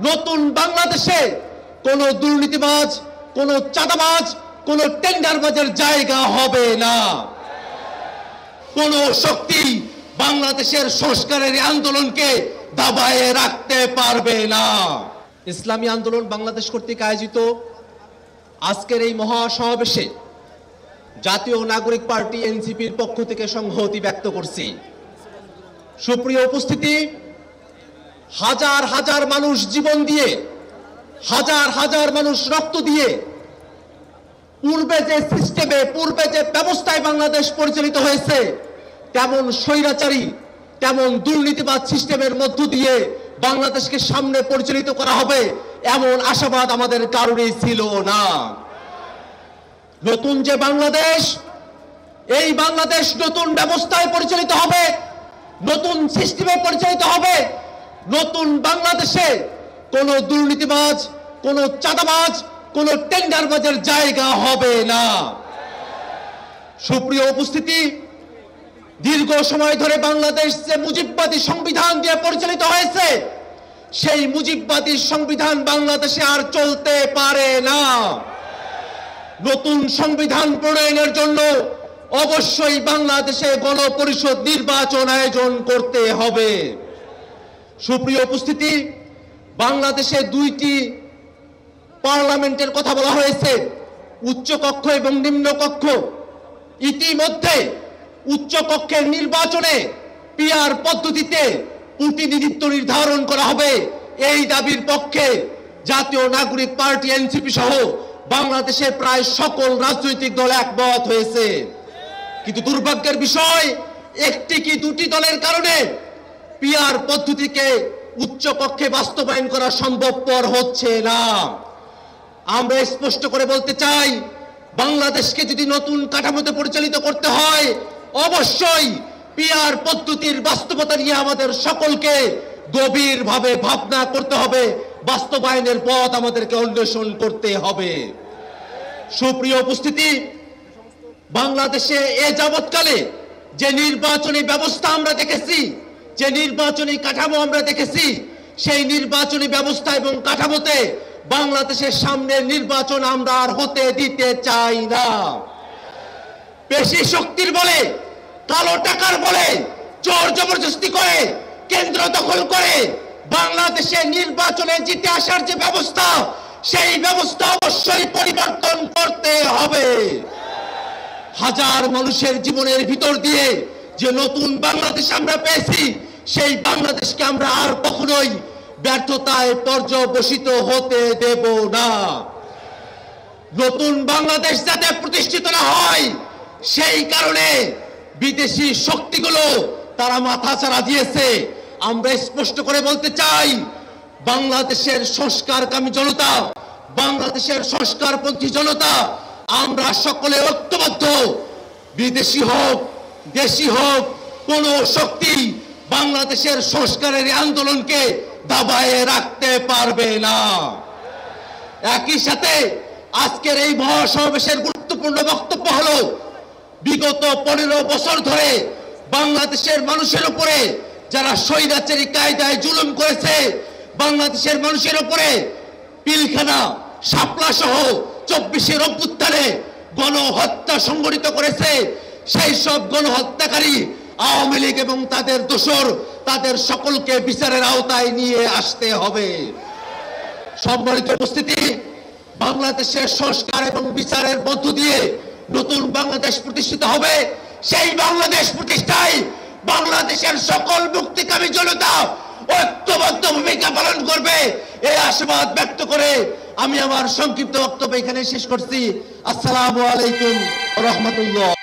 নতুন বাংলাদেশে কোনো দুর্নীতিবাজ, কোনো চাঁদাবাজ, কোনো টেন্ডারবাজের জায়গা হবে না। কোনো শক্তি বাংলাদেশের সংস্কারের আন্দোলনকে দাবায়ে রাখতে পারবে না। ইসলামী আন্দোলন বাংলাদেশ কর্তৃক আয়োজিত আজকের এই মহাসমাবেশে জাতীয় নাগরিক পার্টি এনসিপির পক্ষ থেকে সংহতি ব্যক্ত করছি। সুপ্রিয় উপস্থিতি, হাজার হাজার মানুষ জীবন দিয়ে, হাজার হাজার মানুষ রক্ত দিয়ে পূর্বে যে সিস্টেমে, পূর্বে যে ব্যবস্থায় বাংলাদেশ পরিচালিত হয়েছে, তেমন স্বৈরাচারী, তেমন দুর্নীতিবাদ সিস্টেমের মধ্য দিয়ে বাংলাদেশকে সামনে পরিচালিত করা হবে এমন আশাবাদ আমাদের কারোরই ছিল না। নতুন যে বাংলাদেশ, এই বাংলাদেশ নতুন ব্যবস্থায় পরিচালিত হবে, নতুন সিস্টেমে পরিচালিত হবে। নতুন বাংলাদেশে কোনো দুর্নীতিবাজ, কোনো চাঁদাবাজ, কোনো টেন্ডারবাজের জায়গা হবে না। সুপ্রিয় উপস্থিতি, দীর্ঘ সময় ধরে বাংলাদেশ যে মুজিববাদী সংবিধান দিয়ে পরিচালিত হয়েছে, সেই মুজিববাদী সংবিধান বাংলাদেশে আর চলতে পারে না। নতুন সংবিধান প্রণয়নের জন্য অবশ্যই বাংলাদেশে গণপরিষদ নির্বাচন আয়োজন করতে হবে। সুপ্রিয় উপস্থিতি, বাংলাদেশে দুইটি পার্লামেন্টের কথা বলা হয়েছে, উচ্চ কক্ষ এবং নিম্ন কক্ষ। ইতিমধ্যে উচ্চ কক্ষের নির্বাচনে পিআর পদ্ধতিতে প্রতিনিধিত্ব নির্ধারণ করা হবে, এই দাবির পক্ষে জাতীয় নাগরিক পার্টি এনসিপি সহ বাংলাদেশের প্রায় সকল রাজনৈতিক দল একমত হয়েছে। কিন্তু দুর্ভাগ্যের বিষয়, একটি কি দুটি দলের কারণে পিআর পদ্ধতিকে উচ্চ কক্ষে বাস্তবায়ন করা সম্ভবপর হচ্ছে না। আমরা স্পষ্ট করে বলতে চাই, বাংলাদেশকে যদি নতুন কাঠামোতে পরিচালিত করতে হয়, অবশ্যই পিআর পদ্ধতির বাস্তবতা নিয়ে আমাদের সকলকে গভীরভাবে ভাবনা করতে হবে, বাস্তবায়নের পথ আমাদেরকে অন্বেষণ করতে হবে। সুপ্রিয় উপস্থিতি, বাংলাদেশে এ যাবৎকালে যে নির্বাচনী ব্যবস্থা আমরা দেখেছি, যে নির্বাচনী কাঠামো আমরা দেখেছি, সেই নির্বাচনী ব্যবস্থা এবং কাঠামোতে বাংলাদেশের সামনের নির্বাচন আমরা আর হতে দিতে চাই না। পেশি শক্তির বলে, কালো টাকার বলে, জোর জবরদস্তি করে, কেন্দ্র দখল করে বাংলাদেশের নির্বাচনে জিতে আসার যে ব্যবস্থা, সেই ব্যবস্থা অবশ্যই পরিবর্তন করতে হবে। হাজার মানুষের জীবনের ভিতর দিয়ে যে নতুন বাংলাদেশ আমরা পেয়েছি, সেই বাংলাদেশকে আমরা আর কখনোই ব্যর্থতায় পর্যবসিত হতে দেব না। নতুন বাংলাদেশ যাতে প্রতিষ্ঠিত না হয়, সেই কারণে বিদেশি শক্তিগুলো তারা মাথাচাড়া দিয়েছে। আমরা স্পষ্ট করে বলতে চাই, বাংলাদেশের সংস্কারকামী জনতা, বাংলাদেশের সংস্কারপন্থী জনতা, আমরা সকলে ঐক্যবদ্ধ। বিদেশি হোক, দেশি হোক, কোন শক্তি বাংলাদেশের সংস্কারের আন্দোলনকে দাবায়ে রাখতে পারবে না। একই সাথে আজকের এই মহাসমাবেশের গুরুত্বপূর্ণ বক্তব্য হলো, বিগত 15 বছর ধরে বাংলাদেশের মানুষের উপরে যারা স্বৈরাচারী কায়দায় জুলুম করেছে, বাংলাদেশের মানুষের উপরে পিলখানা, শাপলা সহ 24 অভ্যুত্থানে গণহত্যা সংগঠিত করেছে, সেই সব গণহত্যাকারী আওয়ামী লীগ এবং তাদের দোসর, তাদের সকলকে বিচারের আওতায় নিয়ে আসতে হবে। সম্মানিত উপস্থিতি, বাংলাদেশের সংস্কার এবং বিচারের মধ্য দিয়ে নতুন বাংলাদেশ প্রতিষ্ঠিত হবে। সেই বাংলাদেশ প্রতিষ্ঠায় বাংলাদেশের সকল মুক্তিকামী জনতা ঐক্যবদ্ধ ভূমিকা পালন করবে, এই আশাবাদ ব্যক্ত করে আমি আমার সংক্ষিপ্ত বক্তব্য এখানে শেষ করছি। আসসালামু আলাইকুম ওয়া রাহমাতুল্লাহ।